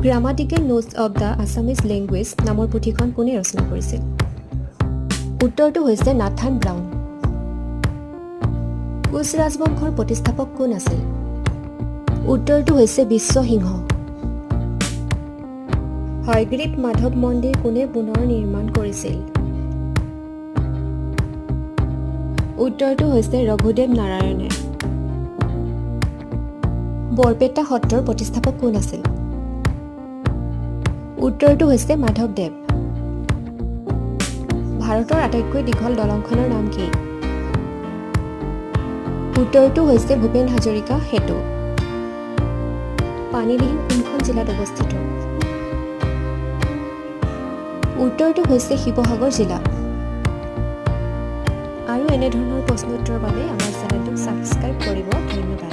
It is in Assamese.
Grammatical notes of the Assamese language নামৰ পুথিখন কোনে ৰচনা কৰিছিল? উত্তৰটো হৈছে নাথান ব্ৰাউন। কোচ ৰাজবংশৰ প্ৰতিষ্ঠাপক কোন আছিল? উত্তৰটো হৈছে বিশ্বসিংহ। হয়গ্ৰীৱ মাধৱ মন্দিৰ কোনে পুনৰ নিৰ্মাণ কৰিছিল? উত্তৰটো হৈছে ৰঘুদেৱ নাৰায়ণে। বৰপেটা সত্ৰৰ প্ৰতিষ্ঠাপক কোন আছিল? উত্তৰটো হৈছে মাধৱদেৱ। ভাৰতৰ আটাইতকৈ দীঘল দলংখনৰ নাম কি? উত্তৰটো হৈছে ভূপেন হাজৰিকা সেতু। পানীদিহিং কোনখন জিলাত অৱস্থিত? উত্তৰটো হৈছে শিৱসাগৰ জিলা। আৰু এনেধৰণৰ প্ৰশ্নোত্তৰৰ বাবে আমাৰ চেনেলটোক ছাবস্ক্ৰাইব কৰিব। ধন্যবাদ।